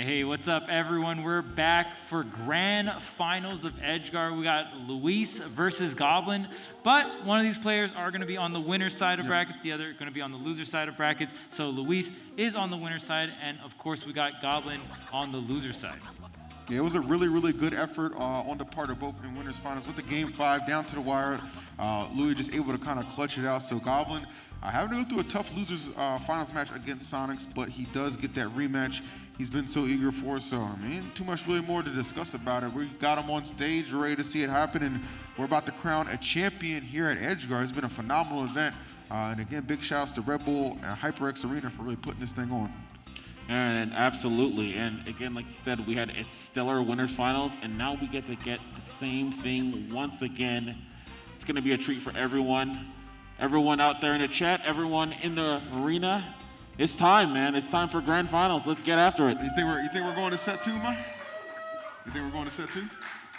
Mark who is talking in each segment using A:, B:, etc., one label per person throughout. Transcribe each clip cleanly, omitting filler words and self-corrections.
A: Hey, what's up, everyone? We're back for grand finals of EDGEGUARD. We got Luis versus Goblin, but one of these players are going to be on the winner's side of brackets, the other going to be on the loser side of brackets. So Luis is on the winner's side, and of course we got Goblin on the loser side.
B: Yeah, it was a really good effort on the part of both in winners finals with the game 5 down to the wire. Louis just able to kind of clutch it out. So Goblin having to go through a tough losers finals match against Sonics, but he does get that rematch he's been so eager for. So I mean, too much really more to discuss about it. We got him on stage, ready to see it happen, and we're about to crown a champion here at EDGEGUARD. It's been a phenomenal event, and again, big shouts to Red Bull and HyperX Arena for really putting this thing on.
C: And absolutely, and again, like you said, we had its stellar winners finals, and now we get to get the same thing once again. It's going to be a treat for everyone. Everyone out there in the chat, everyone in the arena. It's time, man. It's time for grand finals. Let's get after it.
B: You think we're going to set 2, man? You think we're going to set 2?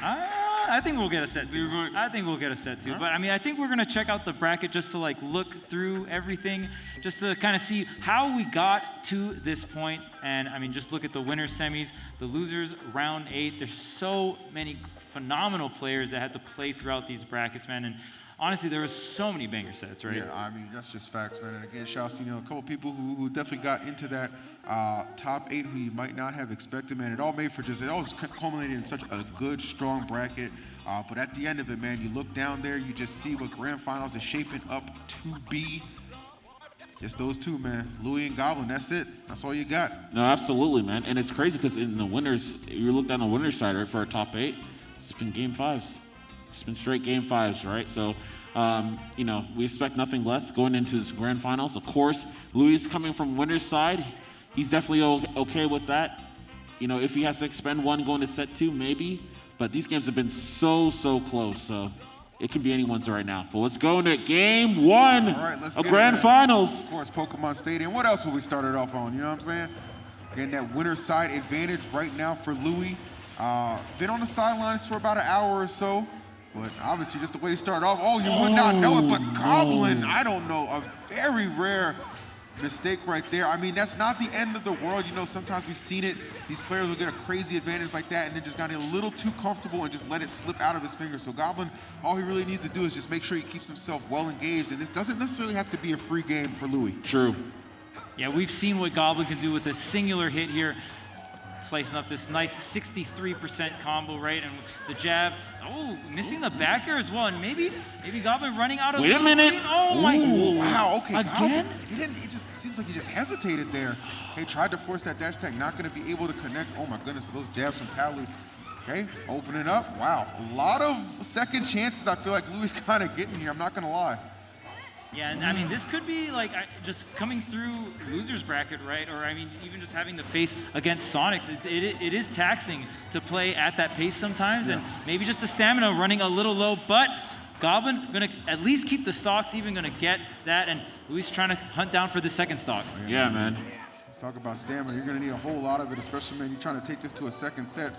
A: I think we'll get a set 2. I think we'll get a set 2. Right. But I mean, I think we're gonna check out the bracket just to like look through everything, just to kind of see how we got to this point. And I mean, just look at the winners semis, the losers round 8. There's so many phenomenal players that had to play throughout these brackets, man. And honestly, there was so many banger sets, right?
B: Yeah, I mean, that's just facts, man. And again, shouts to, a couple people who definitely got into that top 8 who you might not have expected, man. It all just culminated in such a good, strong bracket. But at the end of it, man, you look down there, you just see what grand finals is shaping up to be. Just those two, man. Louis and Goblin, that's it. That's all you got.
C: No, absolutely, man. And it's crazy because in the winners, you look down the winners side, right, for our top 8, it's been game 5s. It's been straight game 5s, right? So, we expect nothing less going into this grand finals. Of course, Louis coming from winner's side, he's definitely okay with that. If he has to expend one going to set 2, maybe. But these games have been so close, so it can be anyone's right now. But let's go into game 1 of grand finals.
B: Of course, Pokemon Stadium. What else will we start it off on? You know what I'm saying? Getting that winner's side advantage right now for Louis. Been on the sidelines for about an hour or so. But obviously, just the way he started off, you would not know it, but Goblin, I don't know, a very rare mistake right there. I mean, that's not the end of the world. Sometimes we've seen it. These players will get a crazy advantage like that and then just got a little too comfortable and just let it slip out of his fingers. So Goblin, all he really needs to do is just make sure he keeps himself well engaged. And this doesn't necessarily have to be a free game for Louis.
C: True.
A: Yeah, we've seen what Goblin can do with a singular hit here. Slicing up this nice 63% combo, right? And the jab, missing the back air as well. And maybe Goblin running out of
C: Wait a minute.
A: Oh my.
B: Wow, okay.
A: Again?
B: It just seems like he just hesitated there. He tried to force that dash attack, not going to be able to connect. Oh my goodness, but those jabs from Palu. Okay, open it up. Wow, a lot of second chances I feel like Louis kind of getting here. I'm not going to lie.
A: Yeah, and I mean, this could be like just coming through loser's bracket, right? Or I mean, even just having to face against Sonics. It is taxing to play at that pace sometimes, and maybe just the stamina running a little low, but Goblin gonna at least keep the stocks, even gonna get that, and Luis trying to hunt down for the second stock.
C: Yeah, man.
B: Let's talk about stamina. You're gonna need a whole lot of it, especially, man, you're trying to take this to a second set.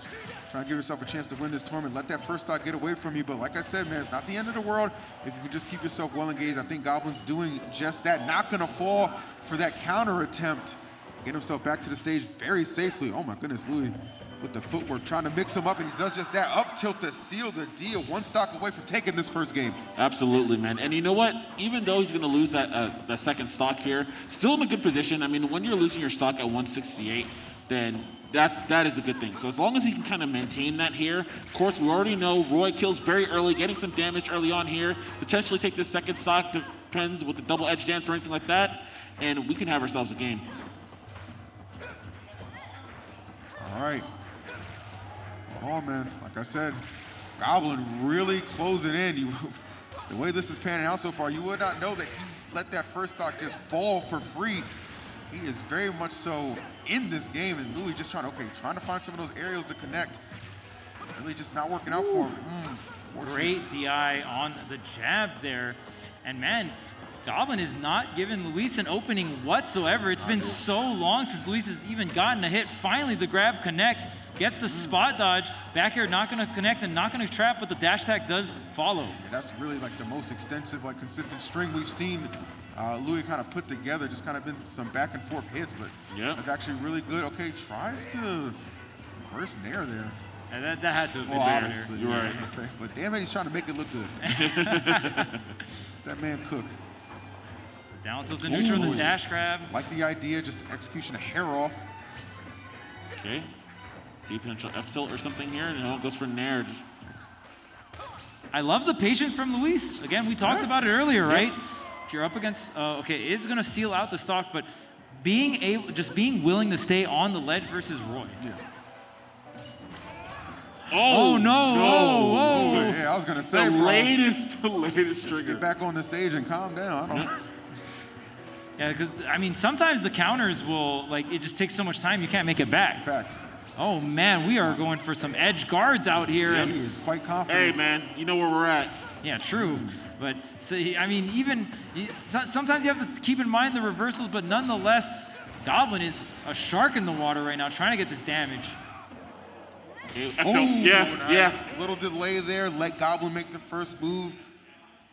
B: Trying to give yourself a chance to win this tournament. Let that first stock get away from you. But like I said, man, it's not the end of the world if you can just keep yourself well engaged. I think Goblin's doing just that. Not going to fall for that counter attempt. Get himself back to the stage very safely. Oh, my goodness, Louis with the footwork, trying to mix him up, and he does just that. Up tilt to seal the deal. One stock away from taking this first game.
C: Absolutely, man. And you know what? Even though he's going to lose that second stock here, still in a good position. I mean, when you're losing your stock at 168, then that is a good thing. So as long as he can kind of maintain that here, of course, we already know Roy kills very early, getting some damage early on here, potentially take this second stock, depends with the double edge dance or anything like that, and we can have ourselves a game.
B: All right. Oh, man, like I said, Goblin really closing in. The way this is panning out so far, you would not know that he let that first stock just fall for free. He is very much so in this game, and Louis just trying to find some of those aerials to connect. Really just not working out for him.
A: Great DI on the jab there. And man, Goblin is not giving Luis an opening whatsoever. It's been so long since Luis has even gotten a hit. Finally, the grab connects, gets the spot dodge. Back air not going to connect and not going to trap, but the dash attack does follow.
B: Yeah, that's really like the most extensive, consistent string we've seen LUI kind of put together. Just kind of been some back and forth hits, but it's actually really good. Okay, tries to reverse nair there.
A: And that had to have been
B: obviously,
C: You're right.
B: But damn it, he's trying to make it look good. That man cook.
A: Down tilts a neutral, the dash grab.
B: Like the idea, just execution a hair off.
C: Okay. See potential F tilt or something here. No, goes for nair.
A: I love the patience from Luis. Again, we talked about it earlier, right? If you're up against, okay, it's gonna seal out the stock, but being willing to stay on the ledge versus Roy.
B: Yeah.
A: Oh no! Whoa!
B: Yeah, I was gonna say,
C: the
B: bro,
C: latest
B: Just
C: trigger.
B: get back on the stage and calm down. I don't.
A: Yeah, because I mean, sometimes the counters will it just takes so much time you can't make it back.
B: Facts.
A: Oh man, we are going for some edge guards out here.
B: Yeah, he is quite confident.
C: Hey man, you know where we're at.
A: Yeah, true. But so, I mean, sometimes you have to keep in mind the reversals, but nonetheless, Goblin is a shark in the water right now, trying to get this damage.
B: Nice. Little delay there. Let Goblin make the first move.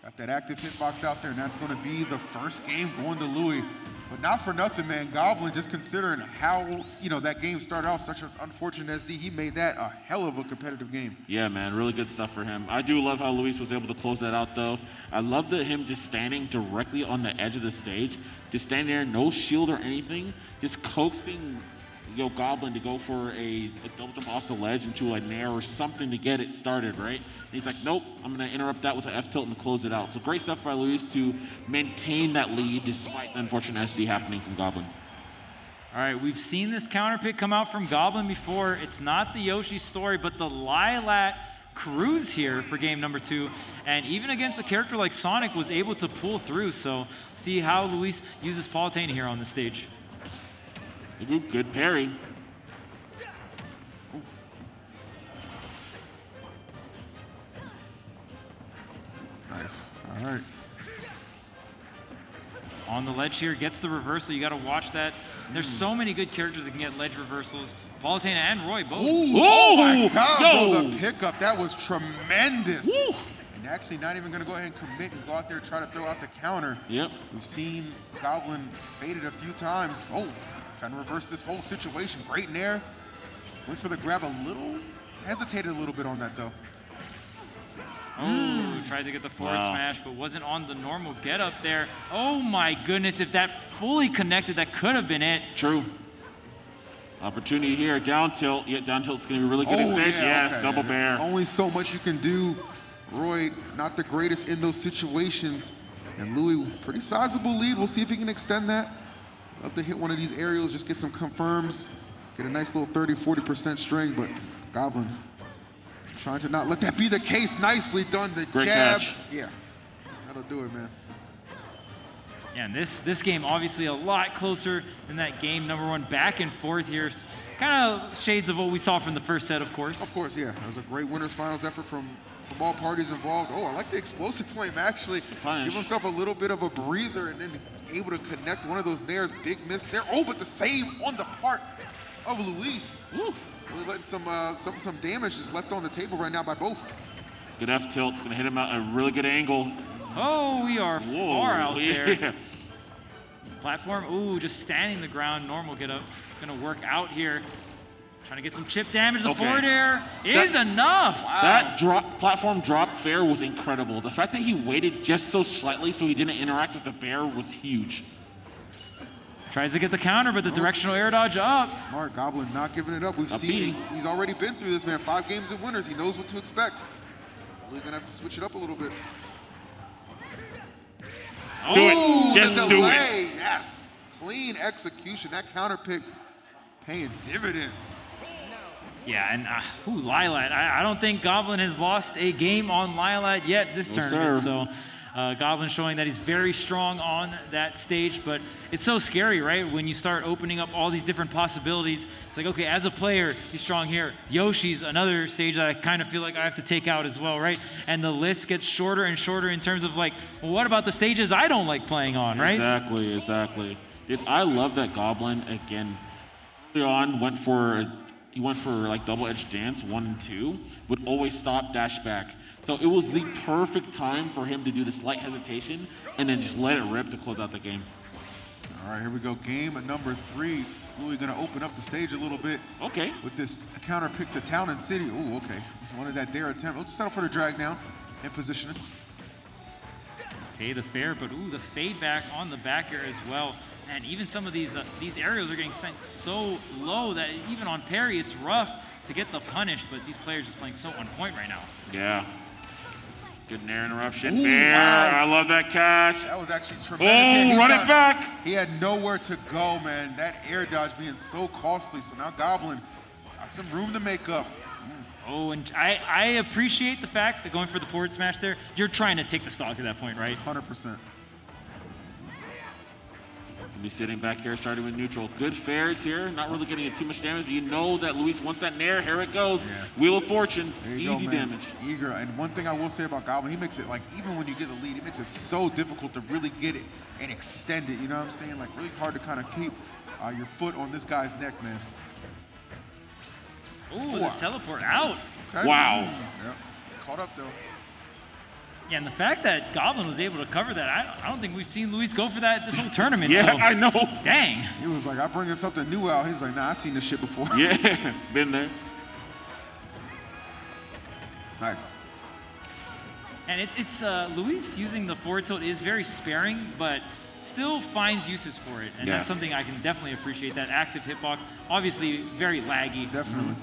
B: Got that active hitbox out there, and that's going to be the first game going to LUI. But not for nothing, man. Goblin, just considering how that game started off, such an unfortunate SD, he made that a hell of a competitive game.
C: Yeah, man, really good stuff for him. I do love how Luis was able to close that out, though. I love that him just standing directly on the edge of the stage, just standing there, no shield or anything, just coaxing Goblin to go for a double jump off the ledge into a nair or something to get it started, right? And he's like, nope, I'm going to interrupt that with an F tilt and close it out. So great stuff by Luis to maintain that lead despite the unfortunate SD happening from Goblin.
A: All right, we've seen this counter pick come out from Goblin before. It's not the Yoshi story, but the Lilat cruise here for game number 2. And even against a character like Sonic was able to pull through. So see how Luis uses Palutena here on the stage.
C: Good parry.
B: Nice. All right.
A: On the ledge here, gets the reversal. You got to watch that. There's so many good characters that can get ledge reversals. Palutena and Roy both.
B: Oh my God, bro, the pickup. That was tremendous.
C: Woo.
B: And actually not even going to go ahead and commit and go out there and try to throw out the counter.
C: Yep.
B: We've seen Goblin faded a few times. Oh. Trying to reverse this whole situation. Great nair. Went for the grab a little. Hesitated a little bit on that, though.
A: Oh, tried to get the forward smash, but wasn't on the normal get up there. Oh my goodness, if that fully connected, that could have been it.
C: True. Opportunity here. Down tilt. Yeah, down tilt's going to be really good at stage. Yeah,
B: okay.
C: Double bear.
B: Only so much you can do. Roy, not the greatest in those situations. And LUI, pretty sizable lead. We'll see if he can extend that. Love to hit one of these aerials, just get some confirms, get a nice little 30-40% string, but Goblin trying to not let that be the case. Nicely done, the
C: Great
B: jab.
C: catch.
B: Yeah, that'll do it, man.
A: Yeah, and this game obviously a lot closer than that game number 1. Back and forth here. Kind of shades of what we saw from the first set, of course.
B: Of course, yeah. It was a great winners finals effort from all parties involved. Oh, I like the explosive flame, actually. Give himself a little bit of a breather and then able to connect one of those nairs. Big miss there. Oh, but the save on the part of Luis. Really letting some damage just left on the table right now by both.
C: Good F tilt. It's going to hit him at a really good angle.
A: Oh, we are far out there.
C: Yeah.
A: Platform, ooh, just standing the ground. Normal get up. Going to work out here. Trying to get some chip damage. The forward air is enough. Wow.
C: That platform drop fair was incredible. The fact that he waited just so slightly so he didn't interact with the bear was huge.
A: Tries to get the counter, but the directional air dodge up.
B: Smart. Goblin not giving it up. We've seen he's already been through this, man. 5 games of winners. He knows what to expect. Really gonna have to switch it up a little bit.
C: Do it. Just
B: the
C: do
B: delay.
C: it.
B: Yes. Clean execution. That counter pick paying dividends.
A: Yeah, and Lilat. I don't think Goblin has lost a game on Lilat yet this tournament.
C: Sir.
A: So Goblin showing that he's very strong on that stage, but it's so scary, right? When you start opening up all these different possibilities, it's like, okay, as a player, he's strong here. Yoshi's another stage that I kind of feel like I have to take out as well, right? And the list gets shorter and shorter in terms of like, well, what about the stages I don't like playing on, right?
C: Exactly. Dude, I love that Goblin, again, early on went for he went for like double edge dance 1 and 2, would always stop, dash back. So it was the perfect time for him to do the slight hesitation and then just let it rip to close out the game.
B: All right, here we go. Game number 3. LUI gonna open up the stage a little bit.
C: Okay.
B: With this counter pick to Town and City. Ooh, okay. Wanted that dare attempt. We'll just settle for the drag down and positioning.
A: Okay, the fair, but ooh, the fade back on the back air as well. And even some of these aerials are getting sent so low that even on parry, it's rough to get the punish, but these players just playing so on point right now.
C: Yeah. Good nair interruption.
B: Ooh,
C: Bear,
B: wow.
C: I love that catch.
B: That was actually tremendous.
C: Oh, run it back.
B: He had nowhere to go, man. That air dodge being so costly. So now Goblin got some room to make up.
A: Oh, and I appreciate the fact that going for the forward smash there, you're trying to take the stock at that point, right?
B: 100%.
C: Be sitting back here, starting with neutral. Good fairs here, not really getting too much damage. You know that Luis wants that nair. Here it goes. Yeah. Wheel of Fortune. Easy damage.
B: Eager. And one thing I will say about Goblin, he makes it, like, even when you get the lead, he makes it so difficult to really get it and extend it. You know what I'm saying? Like, really hard to kind of keep your foot on this guy's neck, man.
A: Ooh, the teleport out.
B: Okay.
C: Wow.
B: Yep. Caught up, though.
A: Yeah, and the fact that Goblin was able to cover that, I don't think we've seen Luis go for that this whole tournament.
C: Yeah,
A: so,
C: I know.
A: Dang.
B: He was like, I'm bringing something new out. He's like, nah, I've seen this shit before.
C: Yeah, been there.
B: Nice.
A: And it's Luis using the forward tilt is very sparing, but still finds uses for it. And that's something I can definitely appreciate, that active hitbox. Obviously, very laggy.
B: Definitely.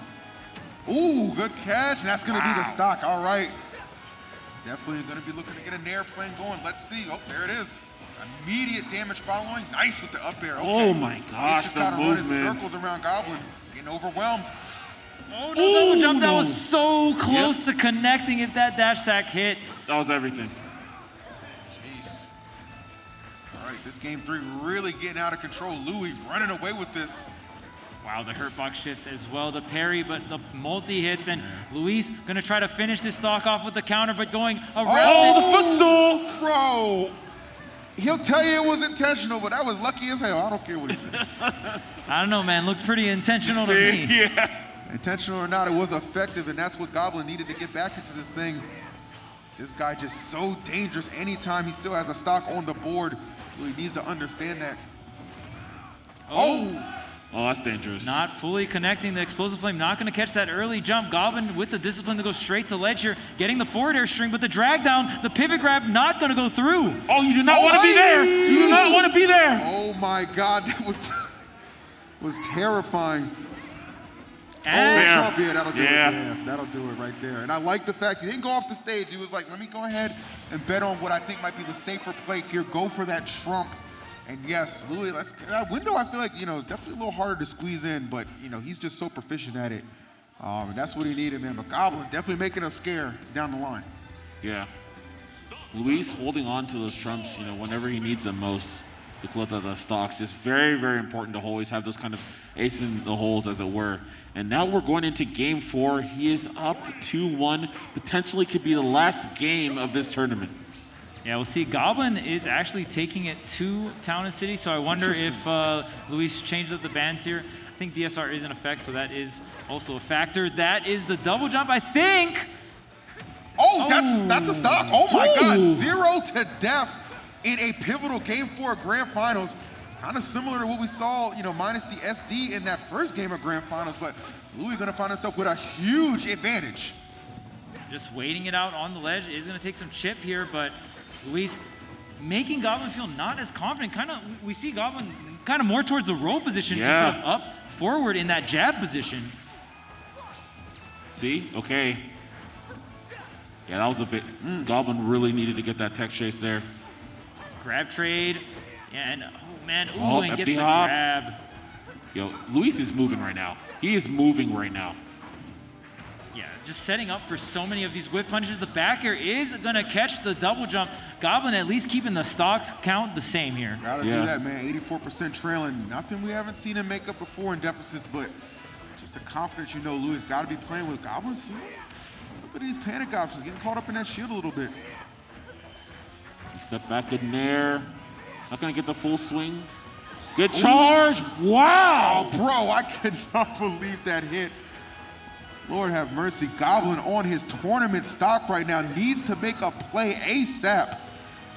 B: Ooh, good catch. And that's going to be the stock. All right. Definitely going to be looking to get a nair plane going. Let's see. Oh, there it is. Immediate damage following. Nice with the up air. Okay.
C: Oh my gosh,
B: just
C: the
B: kind of running
C: movement.
B: circles around Goblin. Getting overwhelmed.
A: Oh, no double jump. That was so close to connecting if that dash attack hit.
C: That was everything.
B: Jeez. All right, this game 3 really getting out of control. LUI running away with this.
A: Wow, the hurtbox shift as well, the parry, but the multi-hits, and Luis gonna try to finish this stock off with the counter, but going around.
C: Oh, the footstool!
B: Bro! He'll tell you it was intentional, but that was lucky as hell. I don't care what he said.
A: I don't know, man. Looks pretty intentional to me.
C: Yeah.
B: Intentional or not, it was effective, and that's what Goblin needed to get back into this thing. This guy just so dangerous anytime he still has a stock on the board. He needs to understand that.
C: Oh, that's dangerous.
A: Not fully connecting the explosive flame, not gonna catch that early jump. Goblin with the discipline to go straight to ledge here, getting the forward air string, but the drag down, the pivot grab not gonna go through.
C: Oh, you do not want to be there. You do not want to be there.
B: Oh my God, that was terrifying.
A: And
B: Trump, yeah, that'll do it. Yeah, that'll do it right there. And I like the fact he didn't go off the stage. He was like, let me go ahead and bet on what I think might be the safer play here. Go for that trump. And yes, LUI, that window I feel like, definitely a little harder to squeeze in, but, he's just so proficient at it. And that's what he needed, man. But Goblin definitely making a scare down the line.
C: Yeah. Luis holding on to those trumps, whenever he needs them most to close out the stocks. It's very, very important to always have those kind of ace in the holes, as it were. And now we're going into game 4. He is up 2-1. Potentially could be the last game of this tournament.
A: yeah, we'll see. Goblin is actually taking it to Town and City, so I wonder if Luis changed up the bans here. I think DSR is in effect, so that is also a factor. That is the double jump, I think.
B: Oh, that's a stock. Oh my God, 0 to death in a pivotal game 4 Grand Finals. Kind of similar to what we saw, minus the SD in that first game of Grand Finals, but LUI gonna find himself with a huge advantage.
A: Just waiting it out on the ledge is gonna take some chip here, but Luis making Goblin feel not as confident. We see Goblin kind of more towards the roll position instead of up forward in that jab position.
C: See? Okay. Yeah, that was a bit. Goblin really needed to get that tech chase there.
A: Grab trade, and oh man, and gets
C: empty
A: the
C: hop.
A: grab.
C: Yo, Luis is moving right now. He is moving right now.
A: Yeah, just setting up for so many of these whip punches. The back air is gonna catch the double jump. Goblin at least keeping the stocks count the same here.
B: Gotta do that, man. 84% trailing. Nothing we haven't seen him make up before in deficits, but just the confidence LUI's gotta be playing with. Goblin, see? Look at these panic options, getting caught up in that shield a little bit.
C: Step back, good nair. Not gonna get the full swing. Good charge. Wow.
B: Oh, bro, I could not believe that hit. Lord have mercy. Goblin on his tournament stock right now needs to make a play ASAP.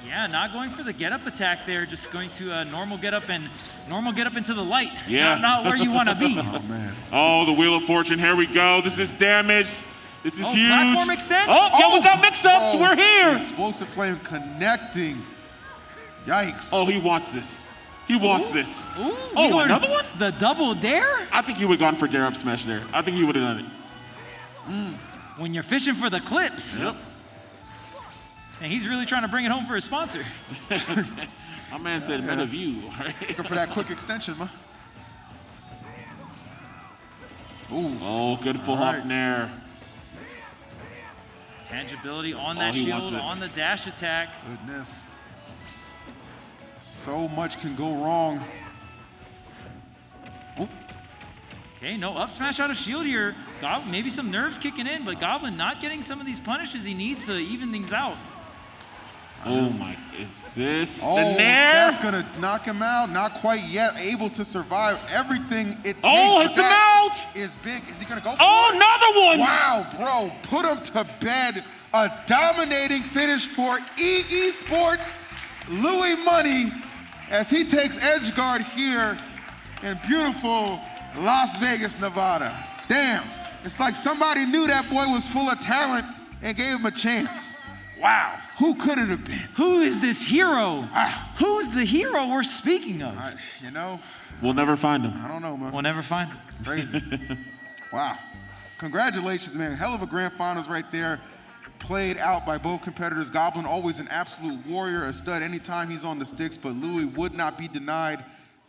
A: Yeah, not going for the get-up attack there, just going to normal get-up into the light.
C: Yeah.
A: Not where you want to be.
B: Oh, man.
C: Oh, the Wheel of Fortune. Here we go. This is damage. This is huge.
A: Platform extend?
C: Oh, yeah, we got mix-ups. We're here.
B: Explosive flame connecting. Yikes.
C: Oh, he wants this. He wants this.
A: Ooh,
C: Oh, another one?
A: The double dare?
C: I think he would have gone for dare up smash there. I think he would have done it.
A: When you're fishing for the clips.
C: Yep.
A: And he's really trying to bring it home for his sponsor.
C: My man said, men of you.
B: Looking for that quick extension, man. Ooh.
C: Oh, good full hop in there.
A: Tangibility on that
C: he
A: shield,
C: wants it.
A: on the dash attack.
B: Goodness. So much can go wrong. Ooh.
A: Okay, no up smash out of shield here. Goblin, maybe some nerves kicking in, but Goblin not getting some of these punishes he needs to even things out.
C: Oh my, is this
B: Oh,
C: the nair?
B: that's gonna knock him out. Not quite yet able to survive. Everything it takes.
C: Oh, hits him out.
B: Is big. Is he gonna go for
C: Oh,
B: it?
C: another one.
B: Wow, bro, put him to bed. A dominating finish for EE Sports. Louis Money as he takes EDGEGUARD here in beautiful Las Vegas, Nevada. Damn, it's like somebody knew that boy was full of talent and gave him a chance. Wow, who could it have been?
A: Who is this hero? Who's the hero we're speaking of?
B: You know,
C: We'll never find him.
B: I don't know, man.
A: We'll never find him.
B: Crazy. Wow. Congratulations, man. Hell of a grand finals right there. Played out by both competitors. Goblin always an absolute warrior, a stud anytime he's on the sticks, but Louis would not be denied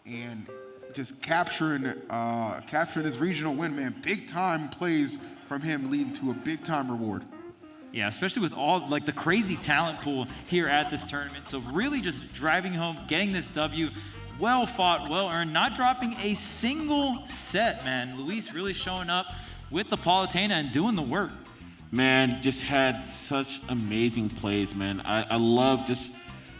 B: and just capturing his regional win, man. Big time plays from him leading to a big time reward.
A: Yeah, especially with all like the crazy talent pool here at this tournament. So really just driving home, getting this W. Well fought, well earned, not dropping a single set, man. Luis really showing up with the Palutena and doing the work.
C: Man, just had such amazing plays, man. I love just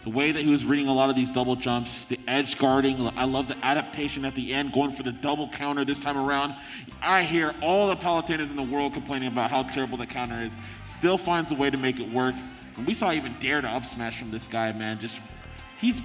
C: the way that he was reading a lot of these double jumps, the edge guarding. I love the adaptation at the end, going for the double counter this time around. I hear all the Palutenas in the world complaining about how terrible the counter is. Still finds a way to make it work. And we saw even dare to up smash from this guy, man. Just he's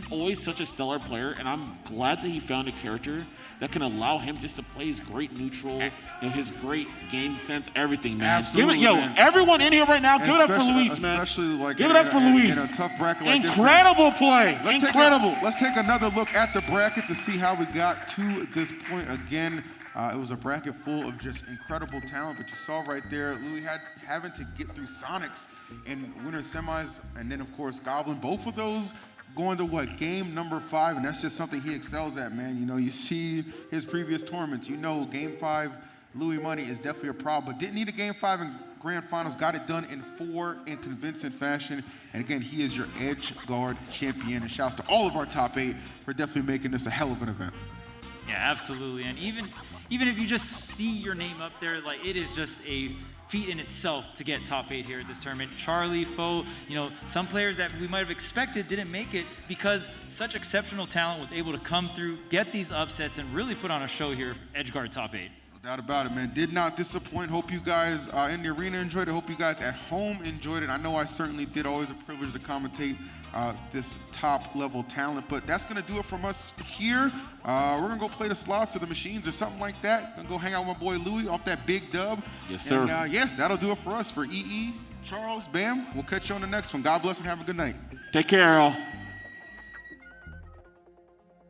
C: always such a stellar player, and I'm glad that he found a character that can allow him just to play his great neutral, his great game sense, everything, man.
B: Absolutely,
C: man. Everyone in here right now, give it up for Luis, man.
B: Especially like
C: give it up for Luis.
B: In a tough bracket like this.
C: Incredible play. Incredible.
B: Let's take another look at the bracket to see how we got to this point. Again, it was a bracket full of just incredible talent, but you saw right there, Louis having to get through Sonics in winter semis, and then of course Goblin. Both of those going to game number 5, and that's just something he excels at, man. You know, you see his previous tournaments, you know, game 5, Louis Money is definitely a problem, but didn't need a game 5 in grand finals, got it done in 4 in convincing fashion. And again, he is your EDGEGUARD champion, and shouts to all of our top 8 for definitely making this a hell of an event.
A: Yeah, absolutely. And even if you just see your name up there, like it is just a feat in itself to get top 8 here at this tournament. Charlie, Foe, you know, some players that we might have expected didn't make it because such exceptional talent was able to come through, get these upsets, and really put on a show here, EDGEGUARD top 8.
B: No doubt about it, man. Did not disappoint. Hope you guys in the arena enjoyed it. Hope you guys at home enjoyed it. I know I certainly did. Always a privilege to commentate this top level talent, but that's gonna do it from us here. We're gonna go play the slots or the machines or something like that. Gonna go hang out with my boy Louis off that big dub.
C: Yes, sir.
B: And yeah, that'll do it for us. For EE, Charles, Bam, we'll catch you on the next one. God bless and have a good night.
C: Take care, y'all.